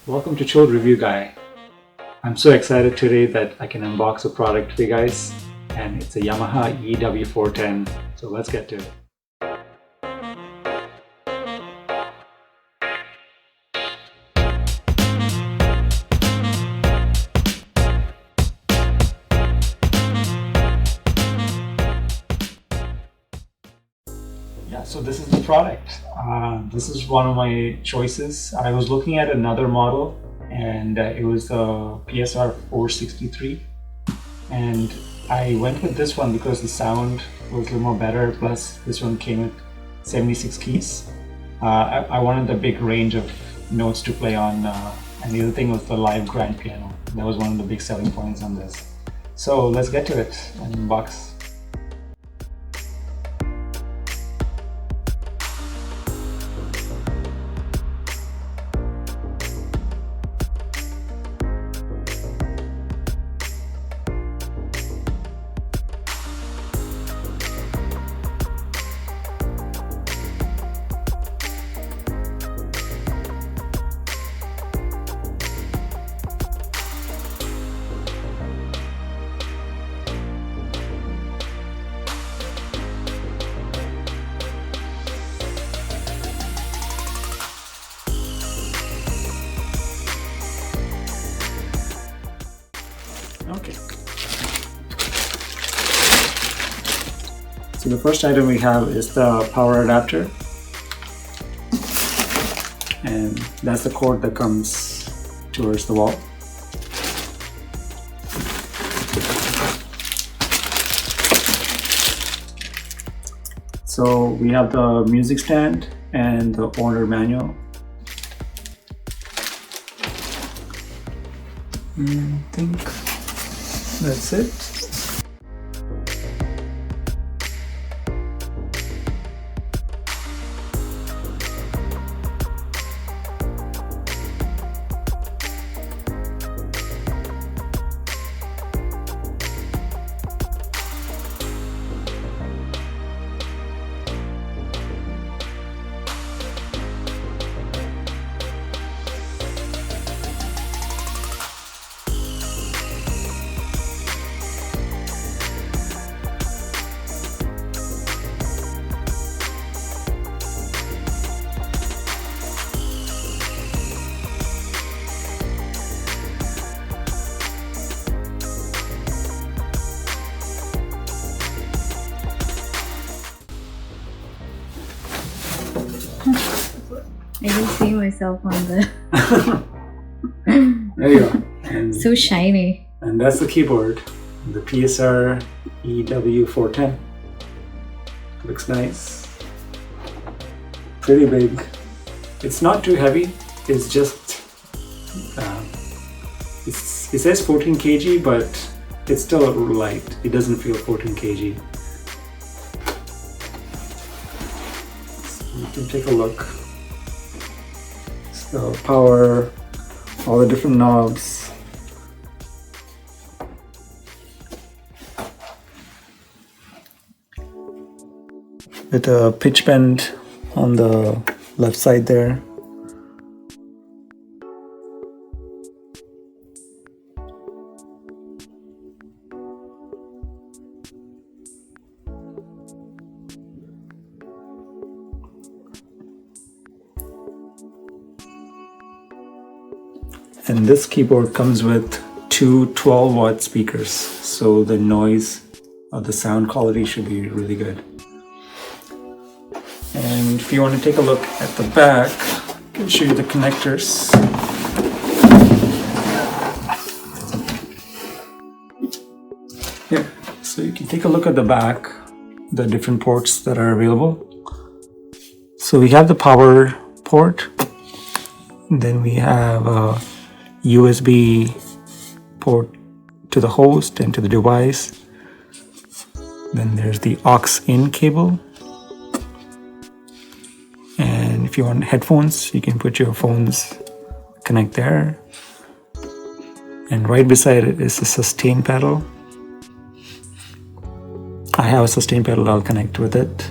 Welcome to Chill Review Guy. I'm so excited today that I can unbox a product for you guys, and it's a Yamaha EW410. So let's get to it. So this is the product. This is one of my choices. I was looking at another model, and it was the PSR 463, and I went with this one because the sound was a little more better. Plus, this one came with 76 keys. I wanted the big range of notes to play on, and the other thing was the live grand piano. That was one of the big selling points on this. So let's get to it and unbox. Okay. So the first item we have is the power adapter, and that's the cord that comes towards the wall. So we have the music stand and the owner manual. I think that's it. I can see myself on the There you go. And, so shiny. and that's the keyboard, the PSR EW410. Looks nice. Pretty big. It's not too heavy. It's just it says 14 kg, but it's still light. It doesn't feel 14 kg. So you can take a look. So power, all the different knobs. With a pitch bend on the left side there. And this keyboard comes with two 12-watt speakers, so the noise or the sound quality should be really good. And if you want to take a look at the back, I can show you the connectors. Here, so you can take a look at the back, the different ports that are available. So we have the power port, then we have a USB port to the host and to the device. Then there's the aux in cable. And if you want headphones, you can put your phones, connect there. And right beside it is a sustain pedal. I have a sustain pedal, I'll connect with it.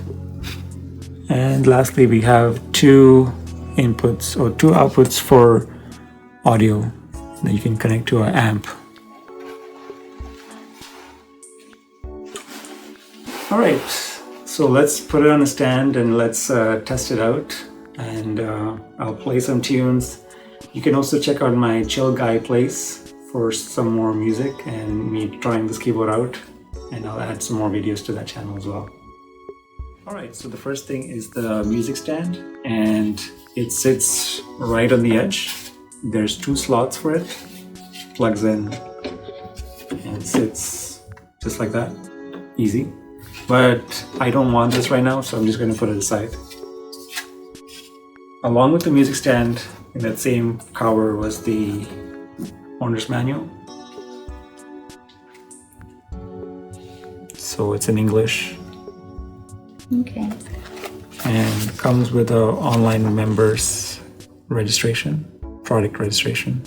And lastly, we have two inputs or two outputs for audio that you can connect to an amp. All right, so let's put it on a stand and let's test it out. And I'll play some tunes. You can also check out my Chill Guy Plays for some more music and me trying this keyboard out. And I'll add some more videos to that channel as well. All right, so the first thing is the music stand, and it sits right on the edge. There's 2 slots for it. Plugs in and sits just like that. Easy. But I don't want this right now, so I'm just going to put it aside. Along with the music stand, in that same cover was the owner's manual. So it's in English. Okay. And comes with a online members registration, product registration.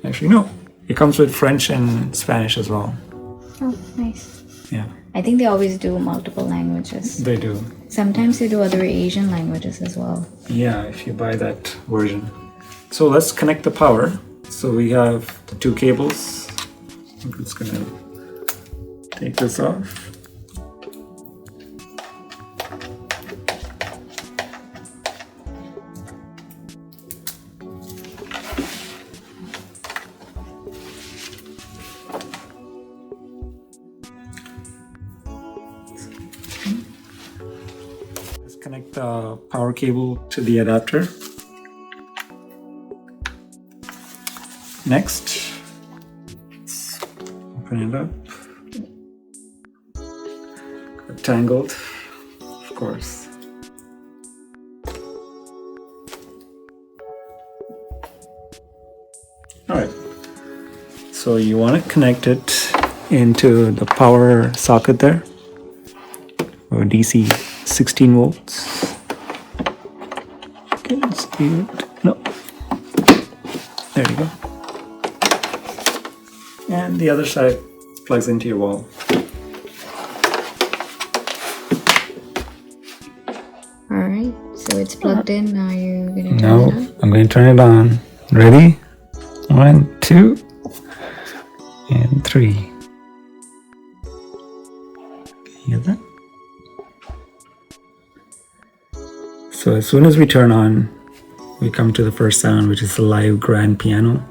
Actually, no. It comes with French and Spanish as well. Oh, nice. Yeah. I think they always do multiple languages. They do. Sometimes they do other Asian languages as well. Yeah, if you buy that version. So let's connect the power. So we have the 2 cables. I'm just gonna take this off. Let's connect the power cable to the adapter. Next, let's open it up. Got tangled, of course. All right, so you want to connect it into the power socket there, or DC 16 volts. Okay, let's do it. No, there you go. And the other side plugs into your wall. Alright, so it's plugged in. Now you're gonna turn No, it on? I'm going to turn it on. Ready? 1, 2, and 3. You get that? So as soon as we turn on, we come to the first sound, which is the live grand piano.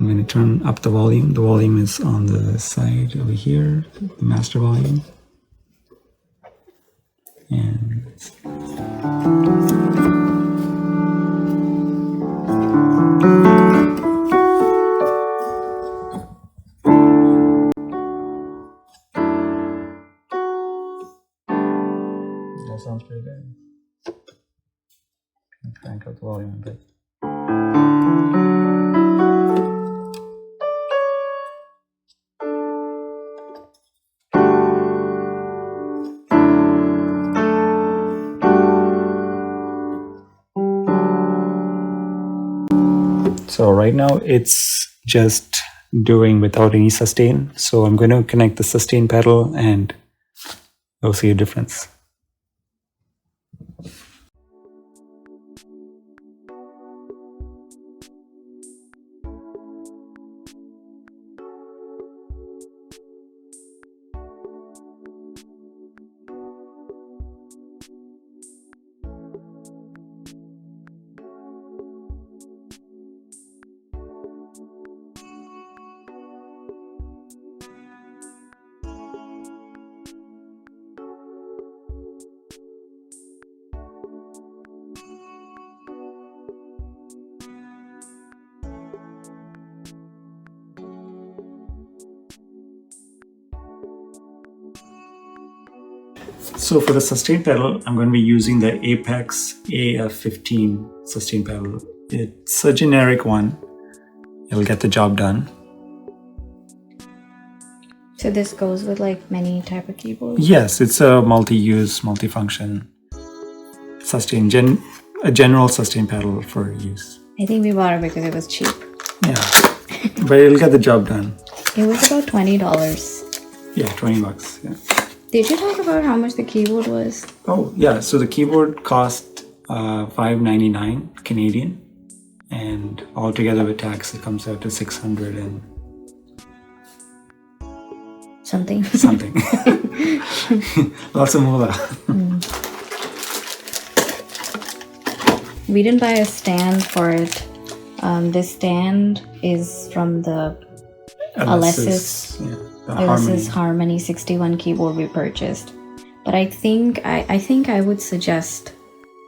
I'm going to turn up the volume. The volume is on the side over here, the master volume. And that sounds pretty good. Crank up the volume a bit. So right now it's just doing without any sustain. So I'm going to connect the sustain pedal and you'll see a difference. So for the sustain pedal, I'm going to be using the Apex AF15 sustain pedal. It's a generic one. It'll get the job done. So this goes with like many type of keyboards? Yes, it's a multi-use, multi-function sustain, a general sustain pedal for use. I think we bought it because it was cheap. Yeah, but it'll get the job done. It was about $20. Yeah, 20 bucks. Yeah. Did you talk about how much the keyboard was? Oh, yeah. So the keyboard cost $599 Canadian, and altogether with tax it comes out to 600 and something. Lots of moolah. We didn't buy a stand for it. This stand is from the Alessis Harmony 61 keyboard we purchased. But I think I would suggest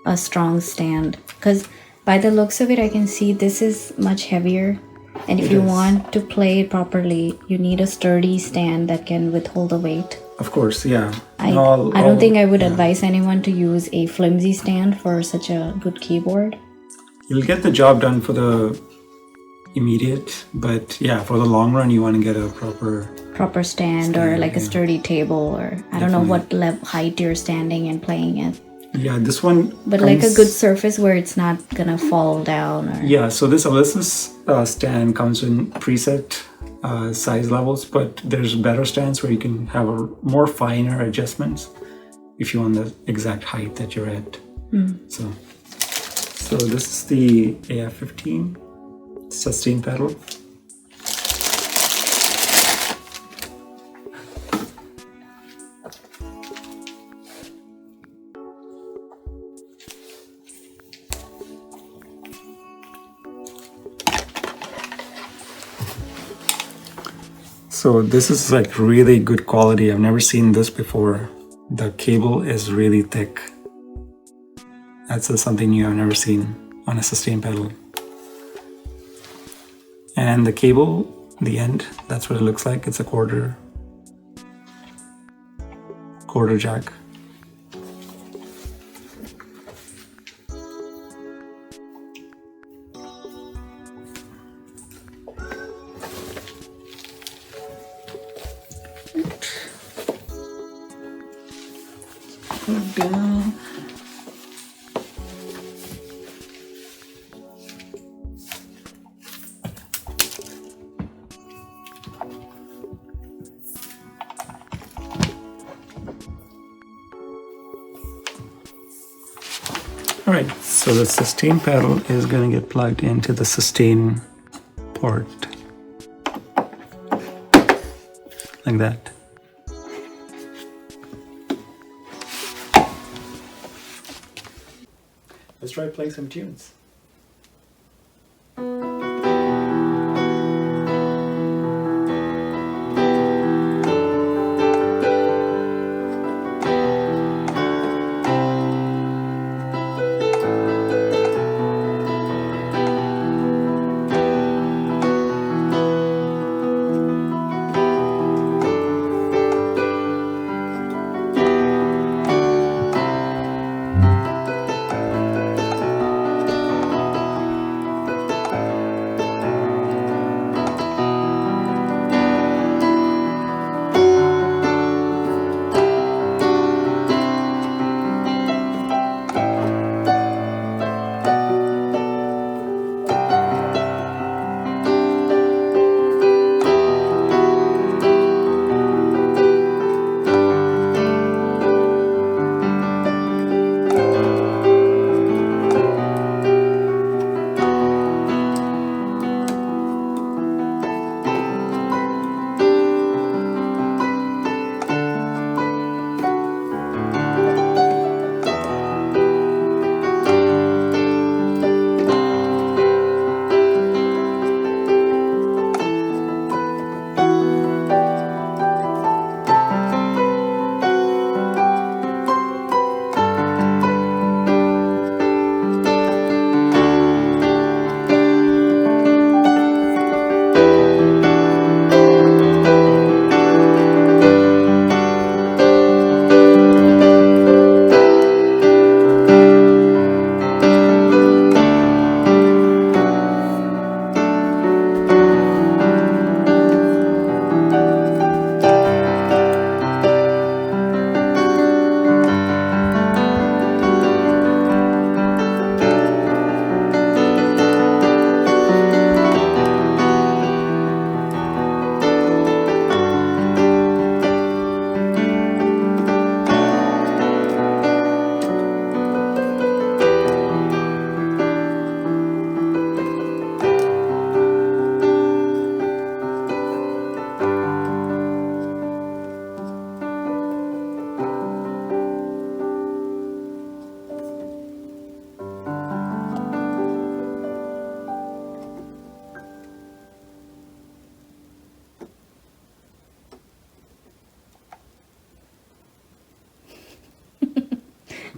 a strong stand, because by the looks of it I can see this is much heavier, and if you want to play it properly you need a sturdy stand that can withhold the weight. Of course, yeah. I don't think I would advise anyone to use a flimsy stand for such a good keyboard. You'll get the job done for the immediate, but yeah, for the long run you want to get a proper stand or like a sturdy table, or I don't know what height you're standing and playing at. Yeah, this one. But like a good surface where it's not gonna fall down. Or... Yeah, so this Alessis stand comes in preset size levels, but there's better stands where you can have a more finer adjustments if you want the exact height that you're at. So this is the AF15 sustain pedal. So this is like really good quality. I've never seen this before. The cable is really thick. That's something new I've never seen on a sustain pedal. And the cable, the end, that's what it looks like. It's a quarter jack. Down. All right, so the sustain pedal is going to get plugged into the sustain port like that. Let's try playing some tunes.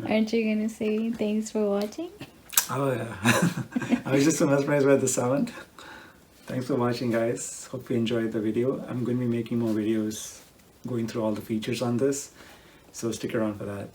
Aren't you gonna say thanks for watching? Oh yeah. I was just so mesmerized by the sound. Thanks for watching, guys. Hope you enjoyed the video. I'm going to be making more videos going through all the features on this, so stick around for that.